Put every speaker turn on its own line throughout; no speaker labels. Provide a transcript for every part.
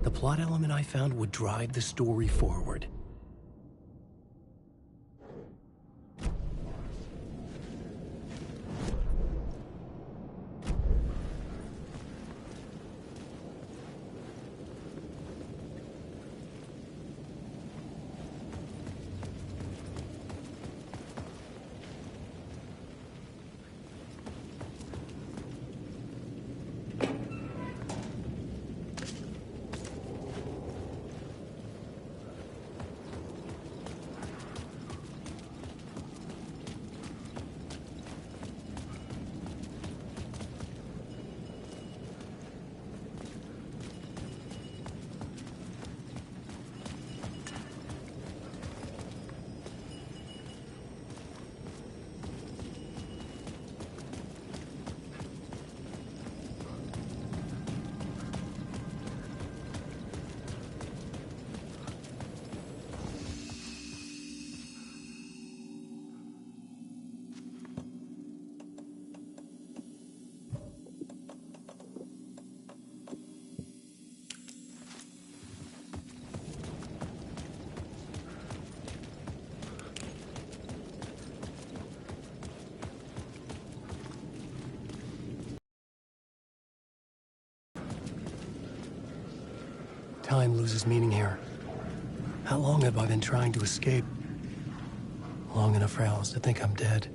the plot element I found would drive the story forward. Time loses meaning here. How long have I been trying to escape? Long enough for Alice to think I'm dead.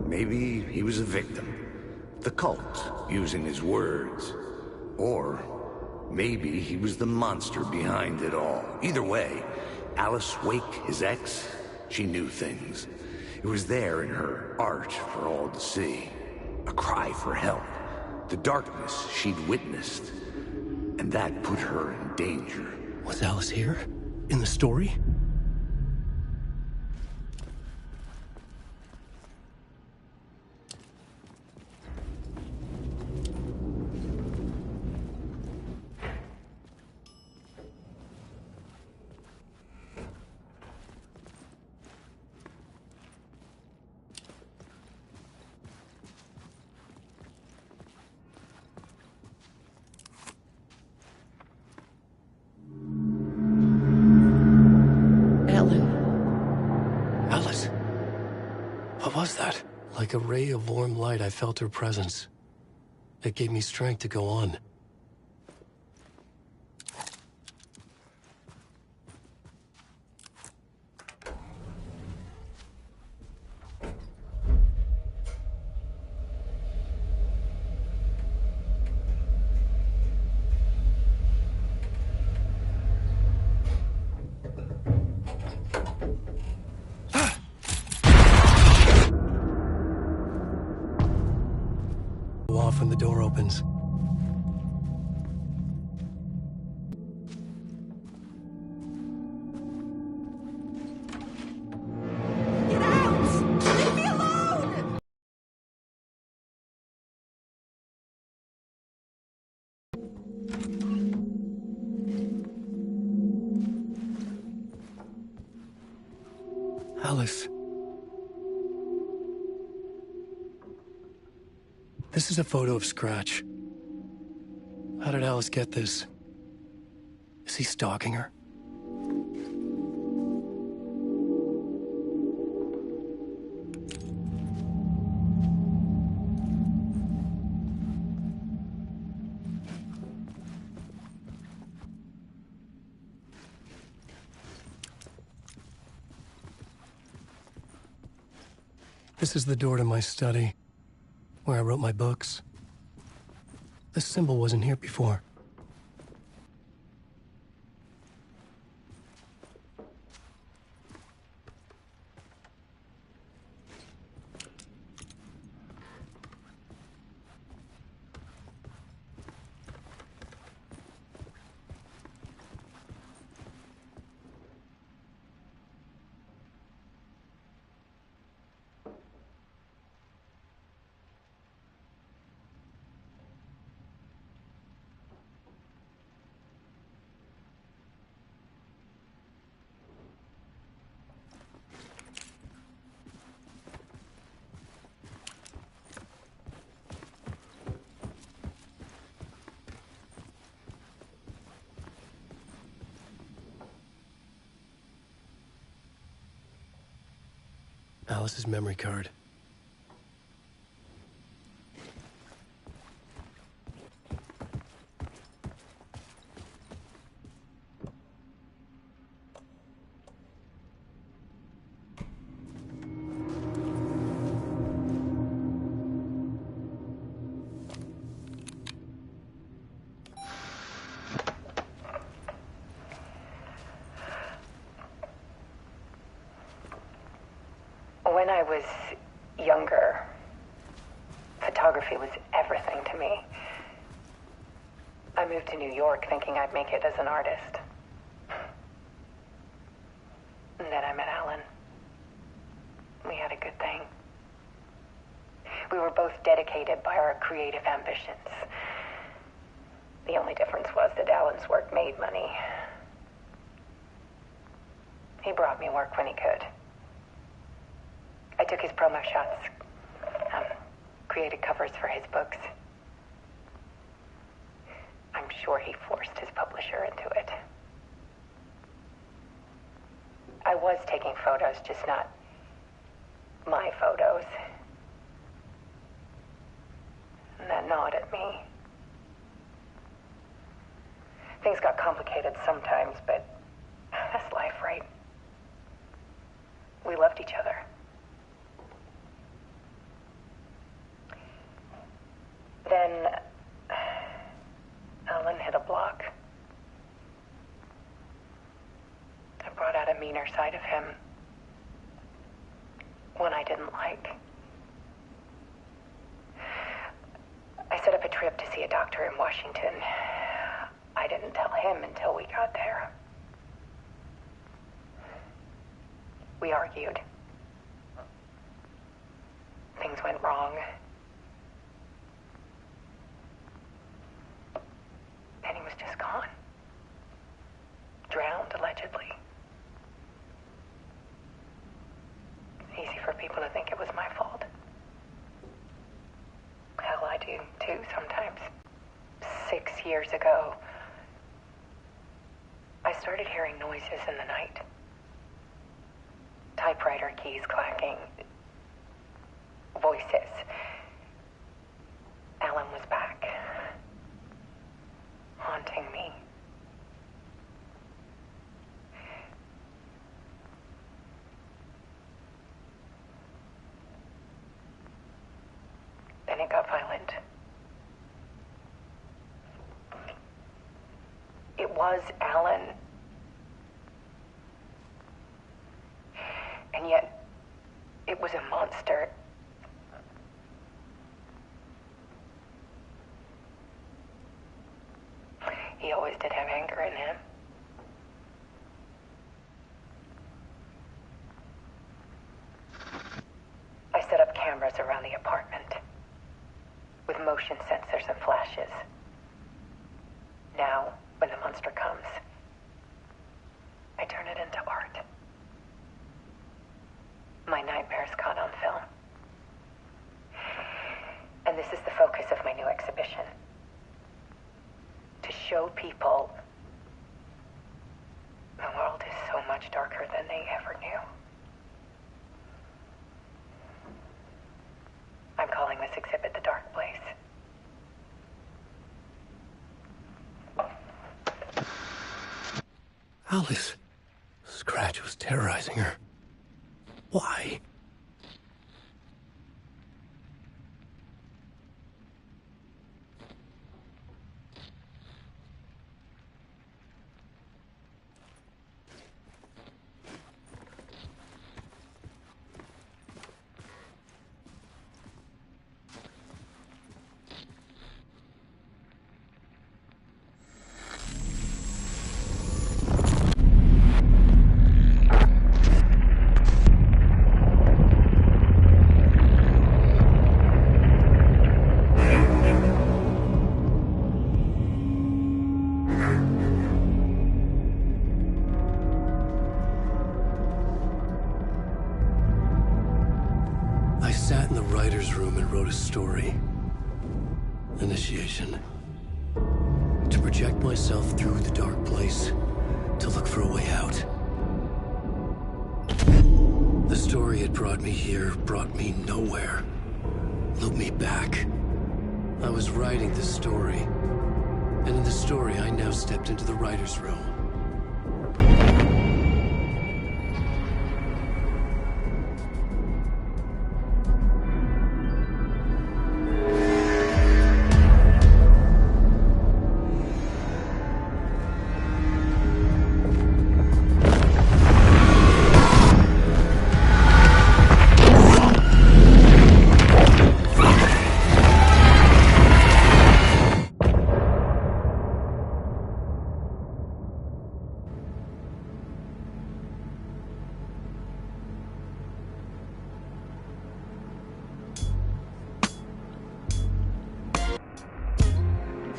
Maybe he was a victim. The cult, using his words. Or maybe he was the monster behind it all. Either way, Alice Wake, his ex, she knew things. It was there in her art for all to see. A cry for help. The darkness she'd witnessed. And that put her in danger.
Was Alice here? In the story? What was that? Like a ray of warm light, I felt her presence. It gave me strength to go on. Off when the door opens.
Get out! Leave me alone!
Alice. This is a photo of Scratch. How did Alice get this? Is he stalking her? This is the door to my study, where I wrote my books. This symbol wasn't here before. Alice's memory card.
When I was younger, photography was everything to me. I moved to New York thinking I'd make it as an artist. And then I met Alan. We had a good thing. We were both dedicated by our creative ambitions. The only difference was that Alan's work made money. He brought me work when he could. I took his promo shots, created covers for his books. I'm sure he forced his publisher into it. I was taking photos, just not my photos. And that gnawed at me. Things got complicated sometimes, but that's life, right? We loved each other. Then Alan hit a block. I brought out a meaner side of him, one I didn't like. I set up a trip to see a doctor in Washington. I didn't tell him until we got there. We argued. Things went wrong. And he was just gone. Drowned, allegedly. Easy for people to think it was my fault. Hell, I do too sometimes. 6 years ago, I started hearing noises in the night. Typewriter keys clacking. Voices. Alan was back. Haunting me. Then it got violent. It was Alan. And yet, it was a monster. He always did have anger in him. I set up cameras around the apartment with motion sensors and flashes. Now, when the monster comes, I turn it into art. nightmares caught on film. And this is the focus of my new exhibition. To show people the world is so much darker than they ever knew. I'm calling this exhibit The Dark Place.
Alice. Scratch was terrorizing her. Why? Sat in the writer's room and wrote a story. Initiation. To project myself through the dark place, to look for a way out. The story had brought me here, brought me nowhere. Looped me back. I was writing the story. And in the story, I now stepped into the writer's room.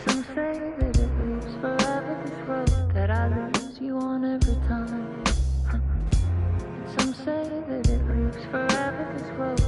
Some say that it lives forever, this road that I lose you on every time. Some say that it lives forever, this road.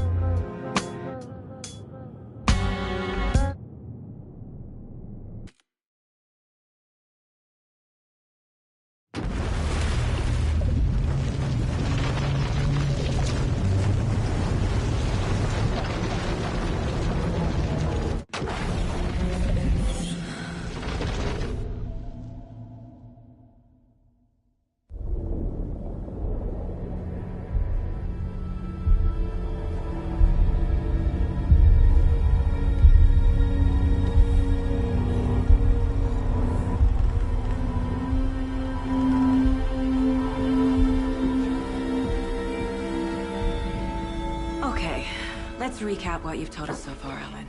Let's recap what you've told us so far, Ellen.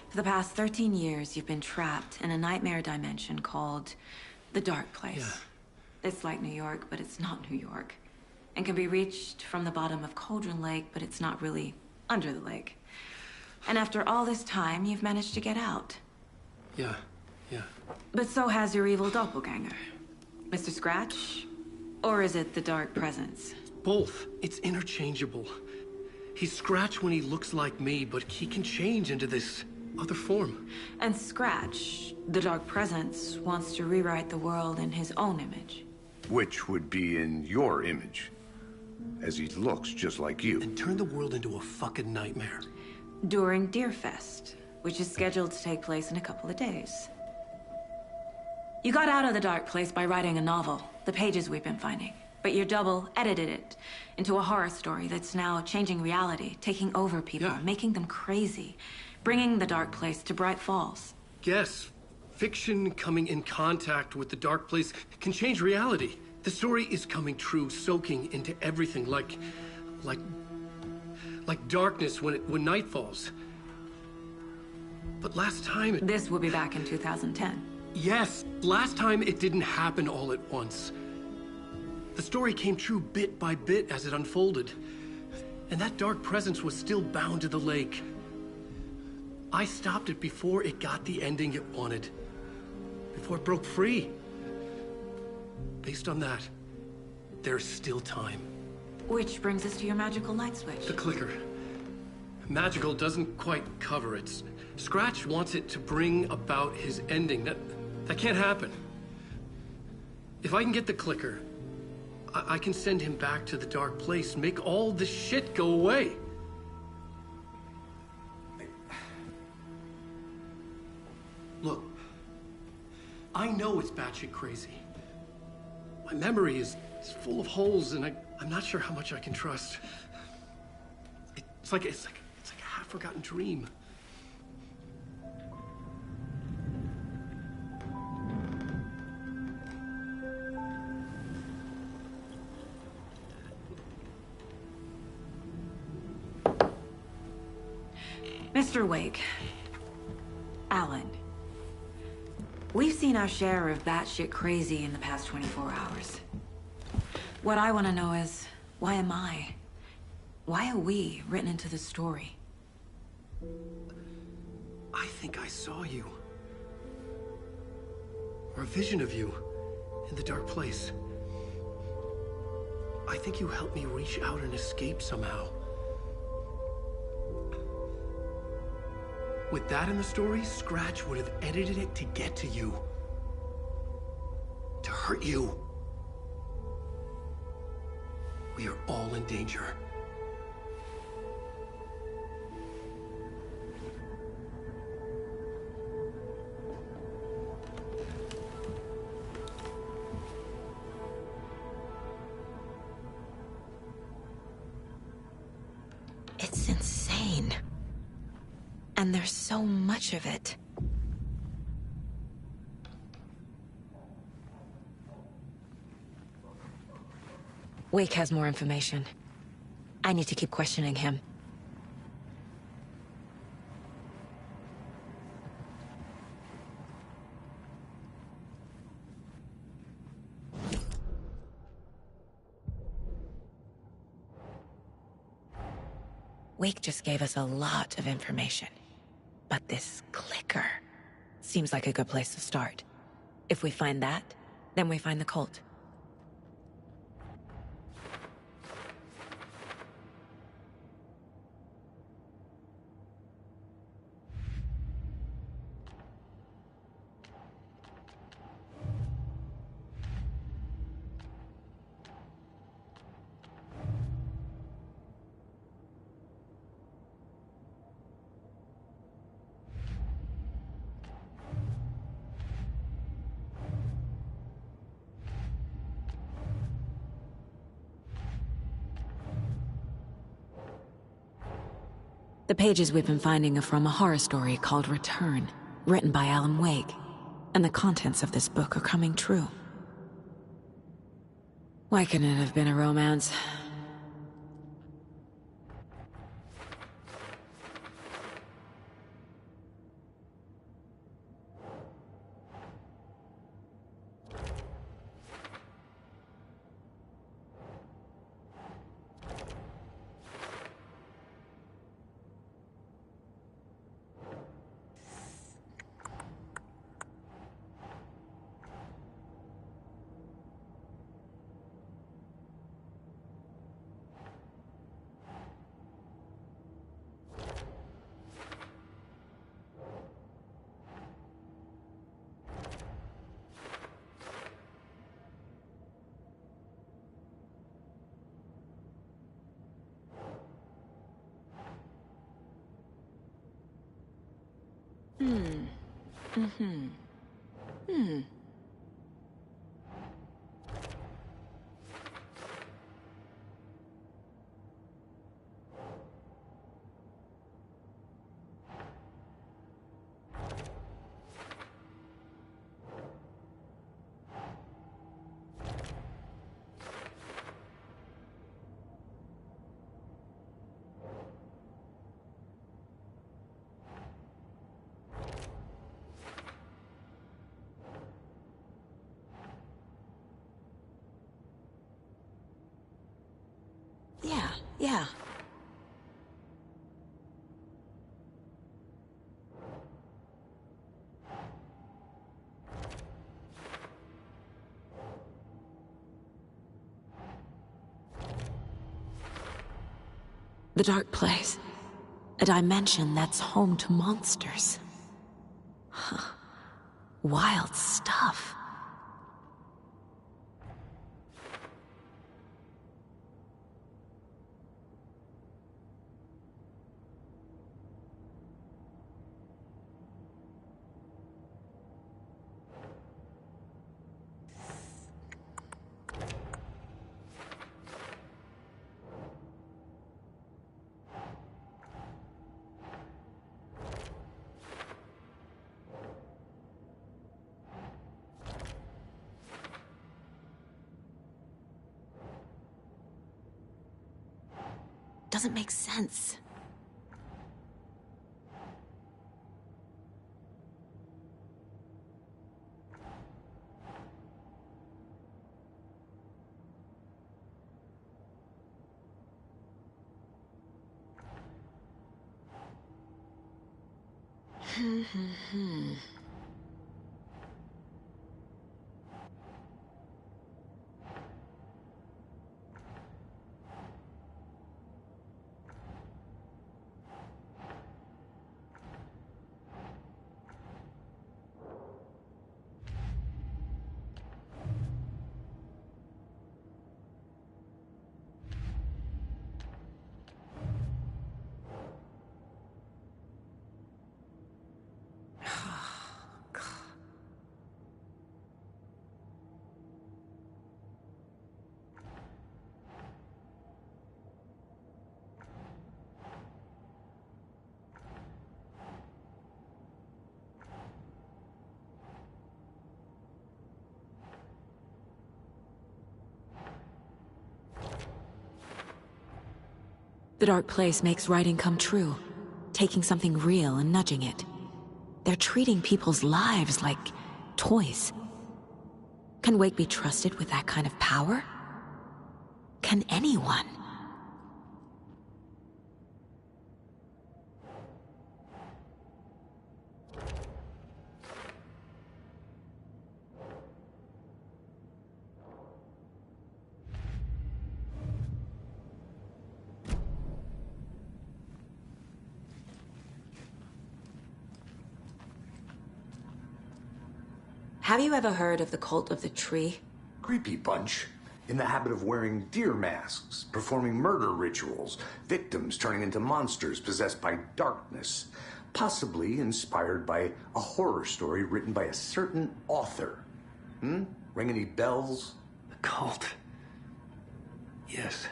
For the past 13 years, you've been trapped in a nightmare dimension called the Dark Place.
Yeah.
It's like New York, but it's not New York. And can be reached from the bottom of Cauldron Lake, but it's not really under the lake. And after all this time, you've managed to get out.
Yeah.
But so has your evil doppelganger. Mr. Scratch? Or is it the Dark Presence?
Both. It's interchangeable. He's Scratch when he looks like me, but he can change into this other form.
And Scratch, the Dark Presence, wants to rewrite the world in his own image.
Which would be in your image, as he looks just like you.
And turn the world into a fucking nightmare.
During Deerfest, which is scheduled to take place in a couple of days. You got out of the Dark Place by writing a novel, the pages we've been finding. But your double edited it into a horror story that's now changing reality, taking over people, making them crazy, bringing the Dark Place to Bright Falls.
Yes, fiction coming in contact with the Dark Place can change reality. The story is coming true, soaking into everything like darkness when night falls. But last time
This will be back in 2010.
Yes, last time it didn't happen all at once. The story came true bit by bit as it unfolded. And that dark presence was still bound to the lake. I stopped it before it got the ending it wanted. Before it broke free. Based on that, there's still time.
Which brings us to your magical light switch.
The clicker. Magical doesn't quite cover it. Scratch wants it to bring about his ending. That can't happen. If I can get the clicker, I can send him back to the dark place, make all this shit go away. Look, I know it's batshit crazy. My memory is full of holes, and I'm not sure how much I can trust. It's like a half-forgotten dream.
Mr. Wake, Alan, we've seen our share of batshit crazy in the past 24 hours. What I want to know is, why am I? Why are we written into the story?
I think I saw you. Or a vision of you in the dark place. I think you helped me reach out and escape somehow. With that in the story, Scratch would have edited it to get to you. To hurt you. We are all in danger.
It's insane. And there's so much of it. Wake has more information. I need to keep questioning him. Wake just gave us a lot of information. But this clicker seems like a good place to start. If we find that, then we find the cult. The pages we've been finding are from a horror story called Return, written by Alan Wake, and the contents of this book are coming true. Why couldn't it have been a romance? Yeah. The dark place. A dimension that's home to monsters. Huh. Wild stuff. Doesn't make sense. The dark place makes writing come true, taking something real and nudging it. They're treating people's lives like toys. Can Wake be trusted with that kind of power? Can anyone? Have you ever heard of the Cult of the Tree?
Creepy bunch. In the habit of wearing deer masks, performing murder rituals, victims turning into monsters possessed by darkness, possibly inspired by a horror story written by a certain author. Ring any bells?
The cult. Yes.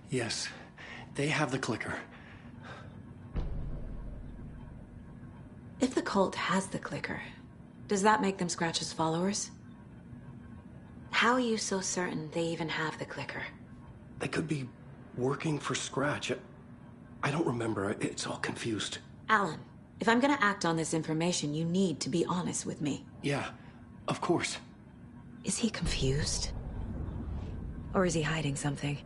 Yes. They have the clicker.
If the cult has the clicker, does that make them Scratch's followers? How are you so certain they even have the clicker?
They could be working for Scratch. I don't remember. It's all confused.
Alan, if I'm gonna act on this information, you need to be honest with me.
Yeah, of course.
Is he confused? Or is he hiding something?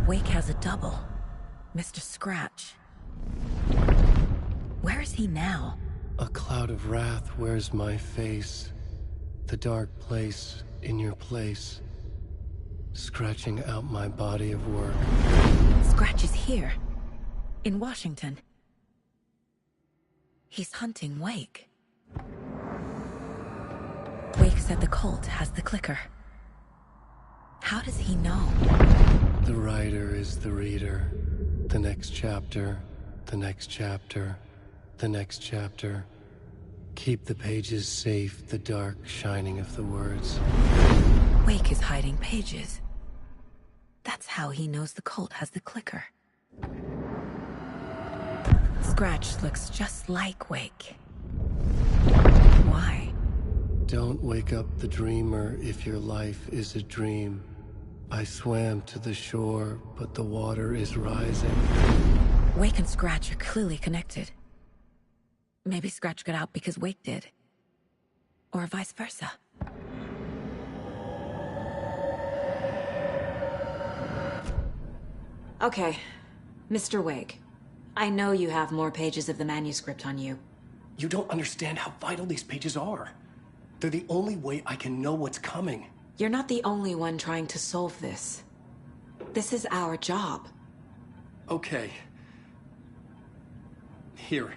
Wake has a double. Mr. Scratch. Where is he now?
A cloud of wrath wears my face. The dark place in your place. Scratching out my body of work.
Scratch is here. In Washington. He's hunting Wake. Wake said the cult has the clicker. How does he know?
The writer is the reader. The next chapter, the next chapter, the next chapter. Keep the pages safe, the dark shining of the words.
Wake is hiding pages. That's how he knows the cult has the clicker. Scratch looks just like Wake. Why?
Don't wake up the dreamer if your life is a dream. I swam to the shore, but the water is rising.
Wake and Scratch are clearly connected. Maybe Scratch got out because Wake did. Or vice versa. Okay, Mr. Wake. I know you have more pages of the manuscript on you.
You don't understand how vital these pages are. They're the only way I can know what's coming.
You're not the only one trying to solve this. This is our job.
Okay. Here.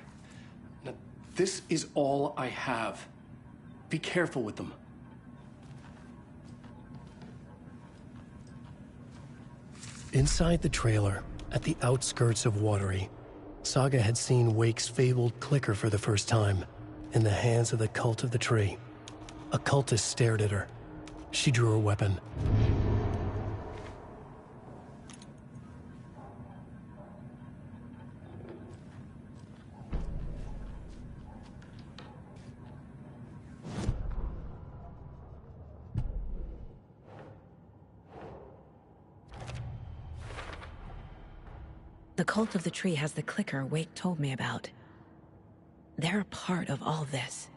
Now, this is all I have. Be careful with them. Inside the trailer, at the outskirts of Watery, Saga had seen Wake's fabled clicker for the first time, in the hands of the Cult of the Tree. A cultist stared at her. She drew her weapon.
The Cult of the Tree has the clicker Wake told me about. They're a part of all this.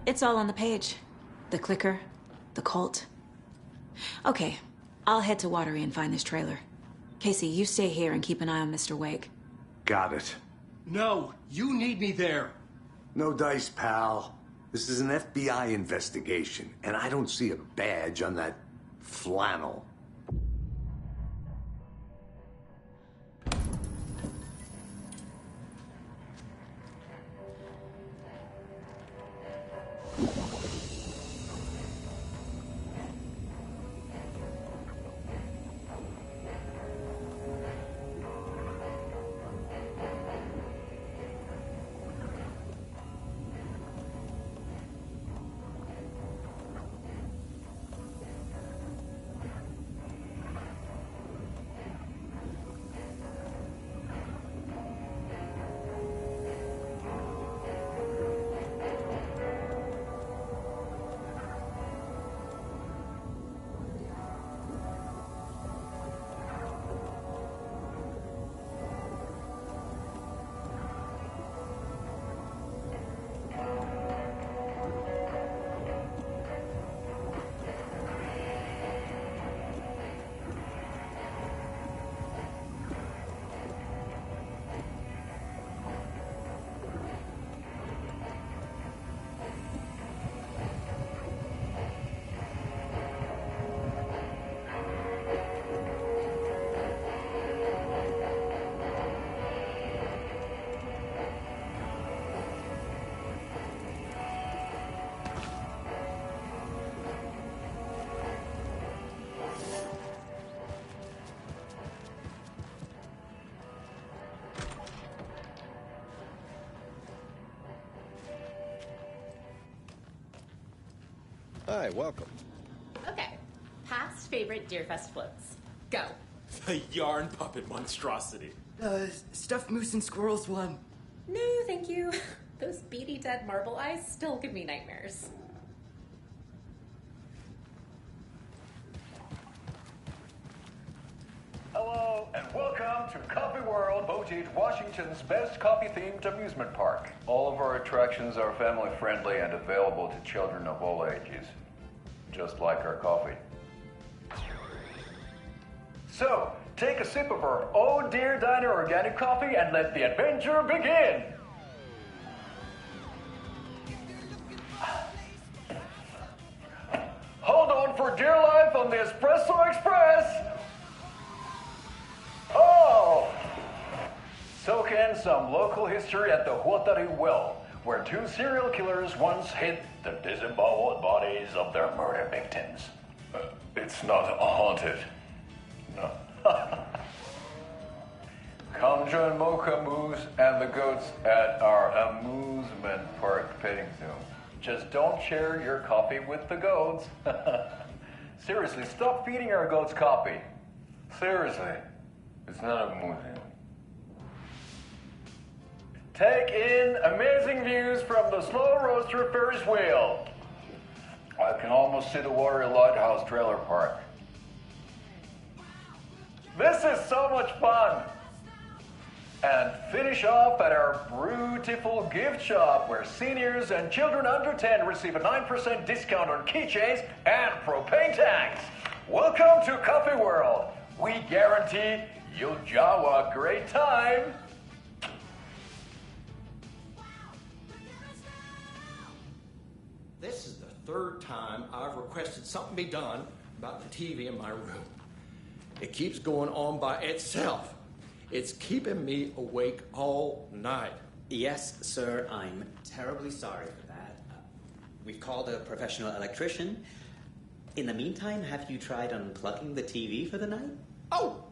It's all on the page. The clicker, the cult. Okay, I'll head to Watery and find this trailer. Casey, you stay here and keep an eye on Mr. Wake.
Got it.
No, you need me there.
No dice, pal. This is an FBI investigation, and I don't see a badge on that flannel.
Hi, welcome.
Okay. Past favorite Deerfest floats. Go.
The yarn puppet monstrosity.
Stuffed moose and squirrels one.
No, thank you. Those beady dead marble eyes still give me nightmares.
Hello, and welcome to Coffee World, Boutique, Washington's best coffee-themed amusement park. All of our attractions are family-friendly and available to children of all ages, just like our coffee. So, take a sip of our Oh Dear Diner organic coffee and let the adventure begin! on the Espresso Express! Oh! Soak in some local history at the Huatari Well, where 2 serial killers once hid the disemboweled bodies of their murder victims. It's not haunted. No. Come join Mocha Moose and the goats at our amusement park petting zoo. Just don't share your coffee with the goats. Seriously, stop feeding our goats coffee. Seriously, it's not amusing. Take in amazing views from the Slow Roaster Ferris wheel. I can almost see the Watery Lighthouse trailer park. This is so much fun! And finish off at our beautiful gift shop where seniors and children under 10 receive a 9% discount on keychains and propane tanks. Welcome to Coffee World. We guarantee you'll jaw a great time.
This is the 3rd time I've requested something be done about the TV in my room. It keeps going on by itself. It's keeping me awake all night.
Yes, sir, I'm terribly sorry for that. We've called a professional electrician. In the meantime, have you tried unplugging the TV for the night?
Oh,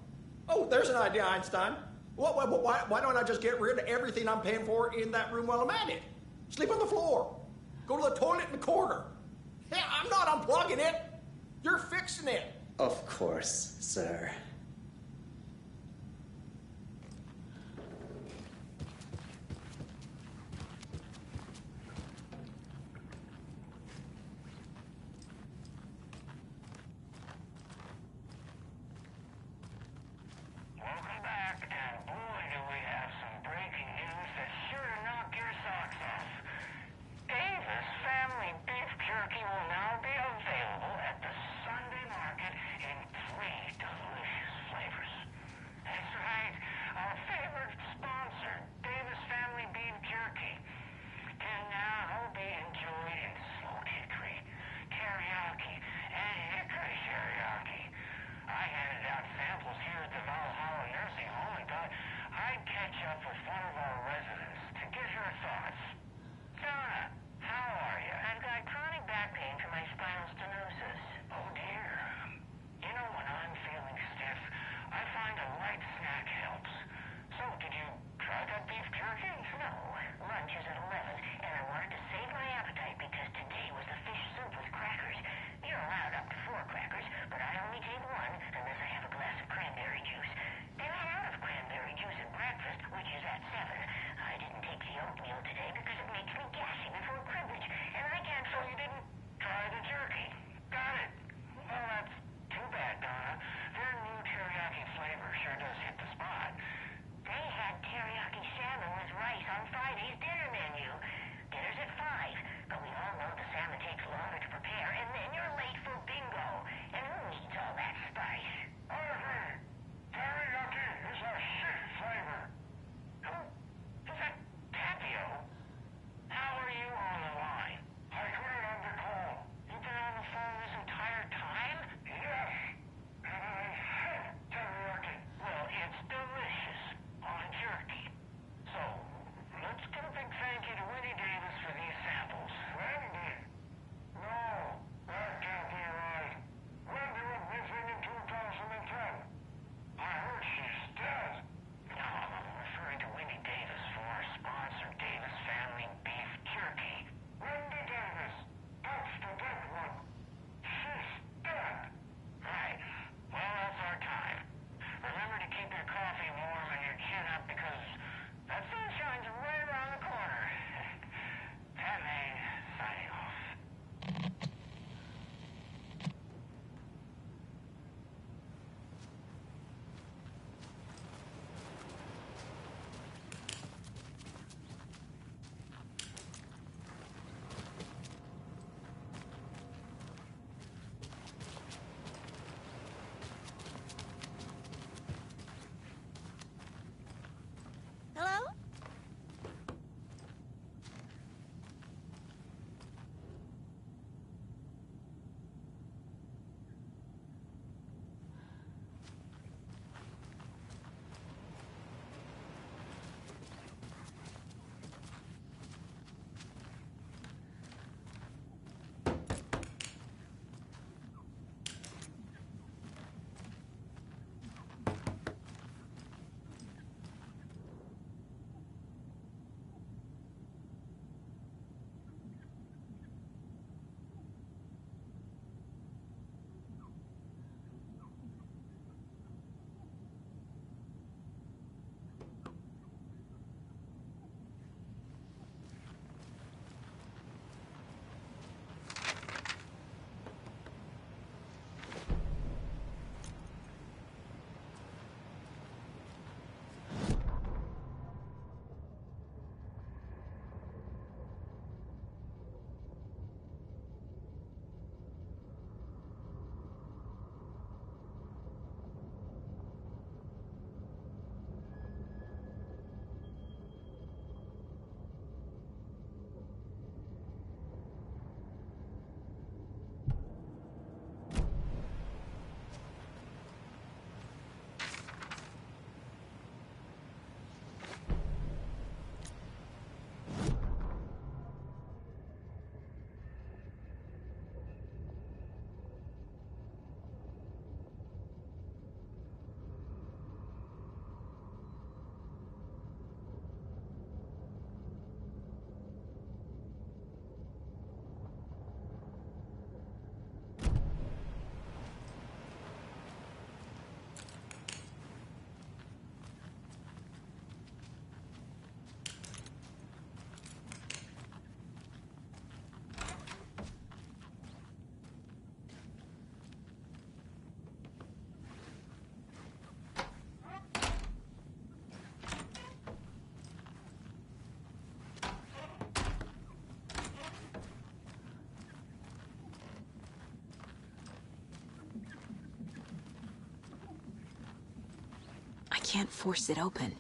there's an idea, Einstein. Why don't I just get rid of everything I'm paying for in that room while I'm at it? Sleep on the floor. Go to the toilet in the corner. Yeah, I'm not unplugging it. You're fixing it.
Of course, sir.
Welcome back, and boy do we have some breaking news that's sure to knock your socks off. Ava's family beef jerky will now be available at the Sunday market in 3 delicious
can't force it open.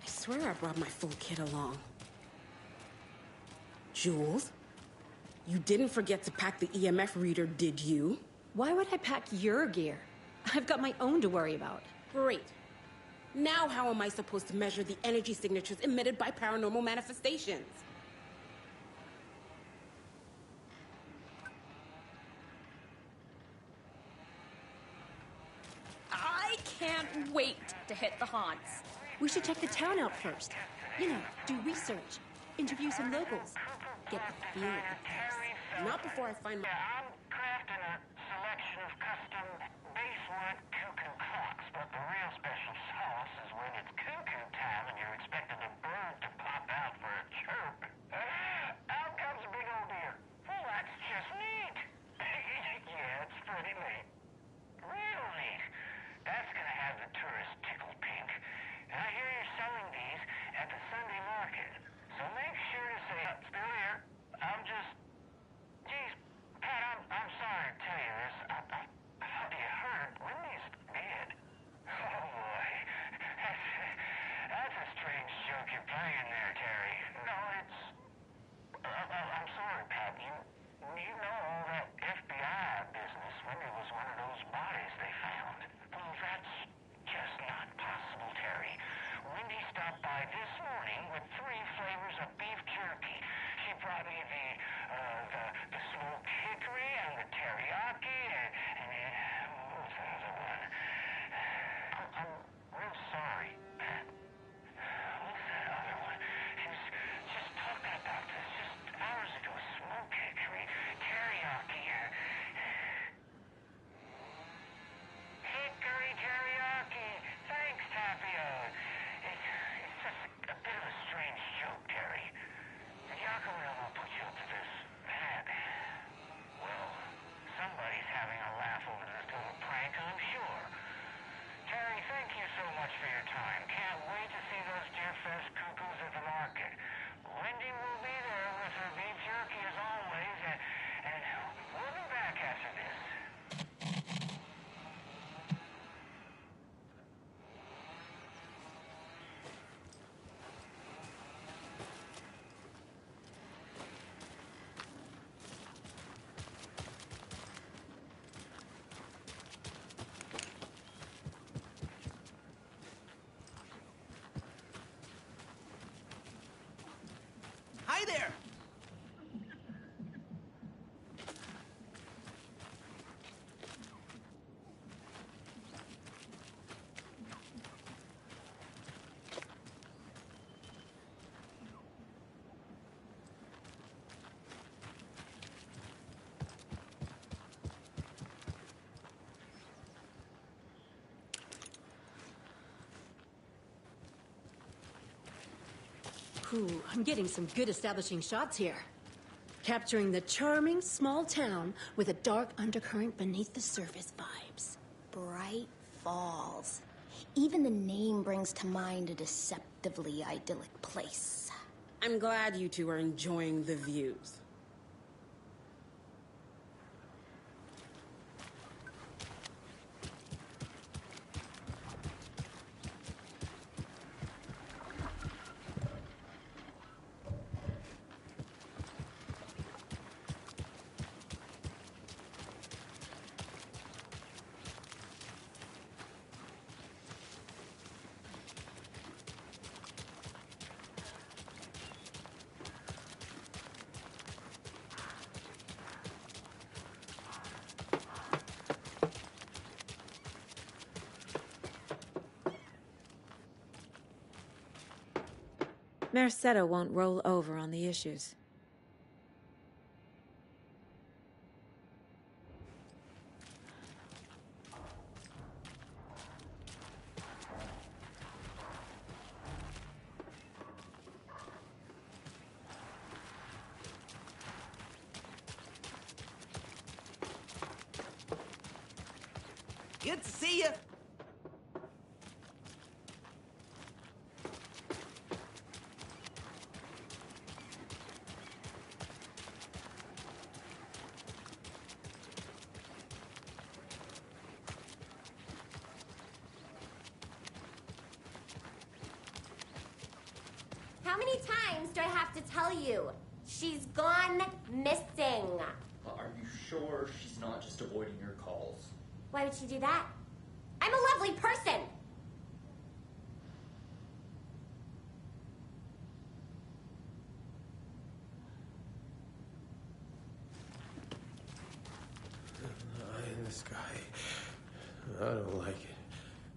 I swear I brought my full kit along. Jules? You didn't forget to pack the EMF reader, did you?
Why would I pack your gear? I've got my own to worry about.
Great. Now how am I supposed to measure the energy signatures emitted by paranormal manifestations?
I can't wait to hit the haunts. We should check the town out first. You know, do research, interview some locals, get the feel of the place.
Not before I find my...
I'm crafting a selection of custom basewood cuckoo clocks, but the real special sauce is when it's cuckoo time and you're expecting a bird to pop out for a chirp. Out comes a big old deer. Well, that's just neat. Yeah, it's pretty neat. Real neat. That's gonna have the tourists tickled pink. And I hear you're selling these at the Sunday market. So make sure to say, still here. I'm just... Geez, Pat, I'm sorry to tell you this. You heard Wendy's dead. Oh, boy. That's a strange joke you're playing there, Terry. No, it's... I'm sorry, Pat. You know all that FBI business. Wendy was one of those bodies they found. Well, that's just not possible, Terry. Wendy stopped by this morning with 3 flavors of beef jerky. She brought me the smoked hickory and the teriyaki and what was the other one? I'm real sorry, Pat. What's that other one? She was just talking about this just hours ago. Smoked hickory, teriyaki, hickory teriyaki. Thanks, Tapio. It's just a bit of a strange joke, Terry. Giacomo will put you up to this. Pat, well, somebody's having a laugh over this little prank, I'm sure. Terry, thank you so much for your time. Can't wait to see those Deerfest cuckoos at the market. Wendy will be there with her beef jerky as always, and we'll be back after this.
Hi there!
Ooh, I'm getting some good establishing shots here. Capturing the charming small town with a dark undercurrent beneath the surface vibes.
Bright Falls. Even the name brings to mind a deceptively idyllic place.
I'm glad you two are enjoying the views.
Merceda won't roll over on the issues.
Good to see you. How many times do I have to tell you? She's gone missing.
Are you sure she's not just avoiding your calls?
Why would she do that? I'm a lovely person.
The eye in the sky. I don't like it.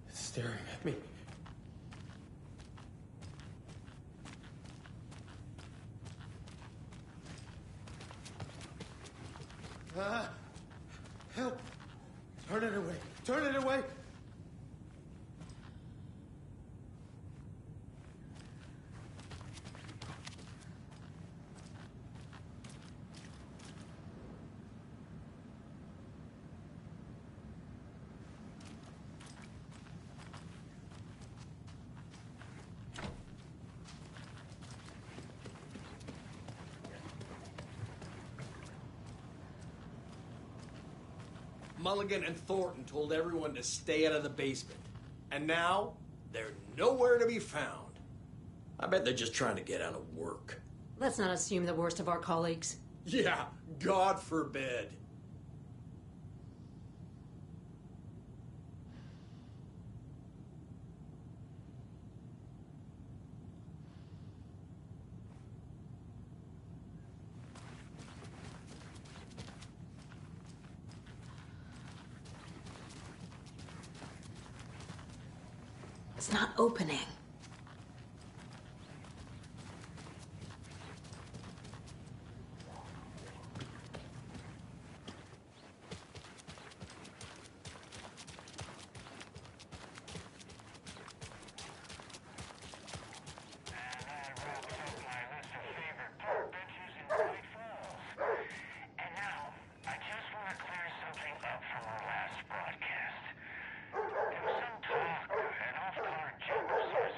It's staring at me. Help! Turn it away! Turn it away! Mulligan and Thornton told everyone to stay out of the basement. And now, they're nowhere to be found. I bet they're just trying to get out of work.
Let's not assume the worst of our colleagues.
Yeah, God forbid.
It's not opening.
There was some talk that off-color Jim was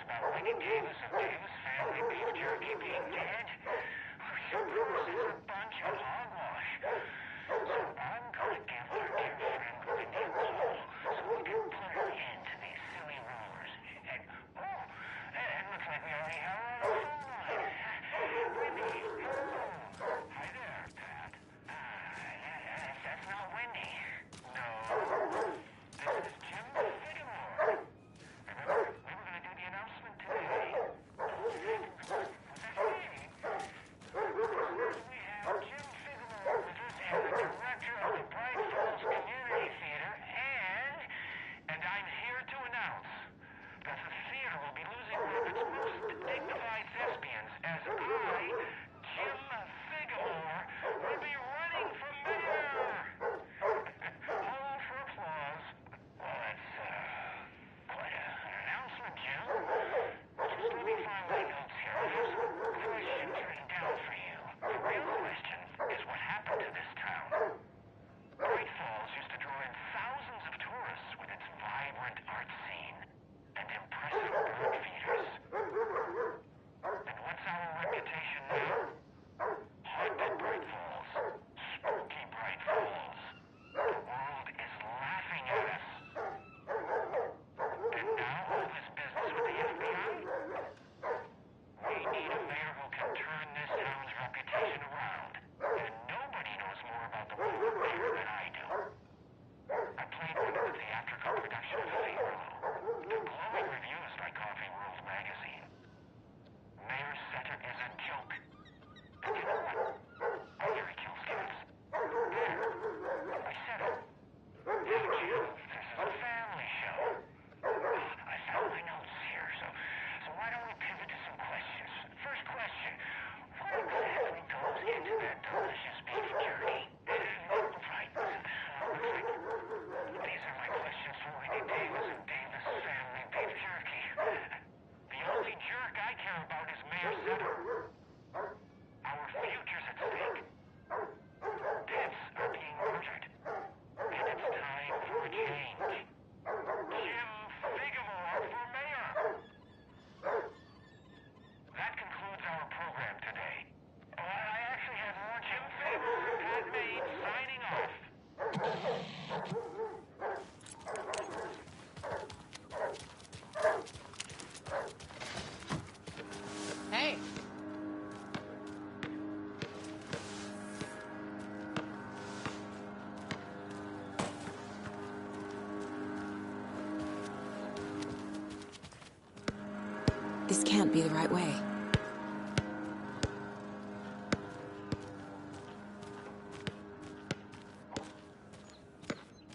would be the right way.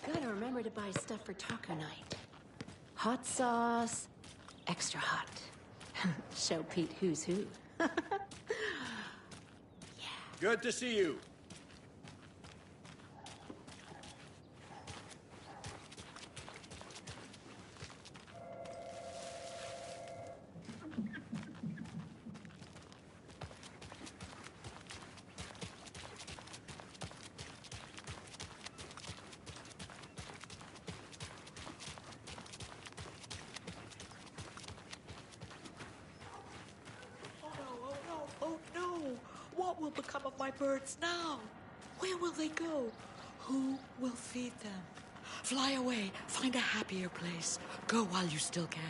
Gotta remember to buy stuff for taco night. Hot sauce, extra hot. Show Pete who's who.
Good to see you.
What will become of my birds now? Where will they go? Who will feed them? Fly away. Find a happier place. Go while you still can.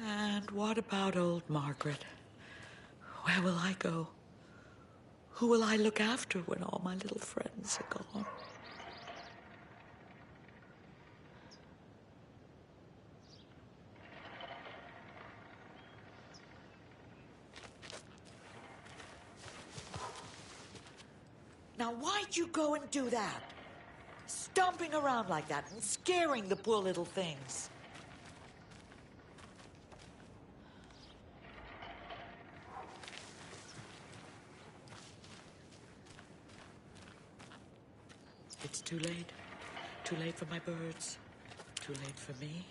And what about old Margaret? Where will I go? Who will I look after when all my little friends are gone? Now, why'd you go and do that? Stomping around like that and scaring the poor little things. It's too late. Too late for my birds. Too late for me.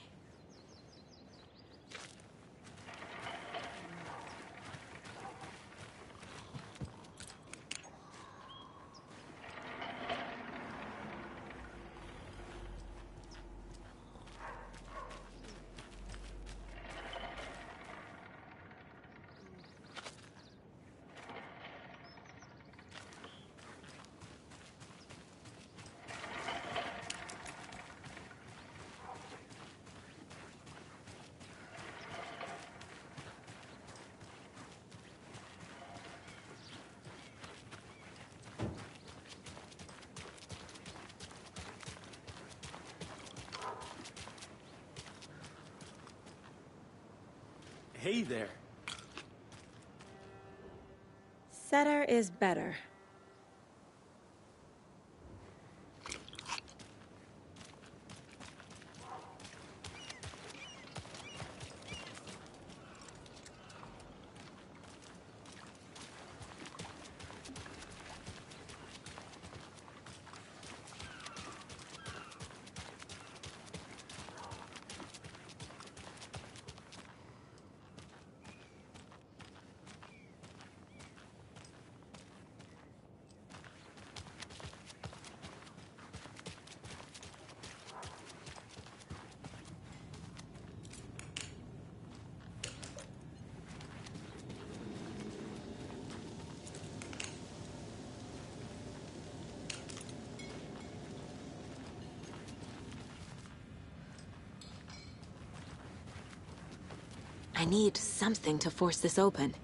Hey there.
Setter is better.
I need something to force this open.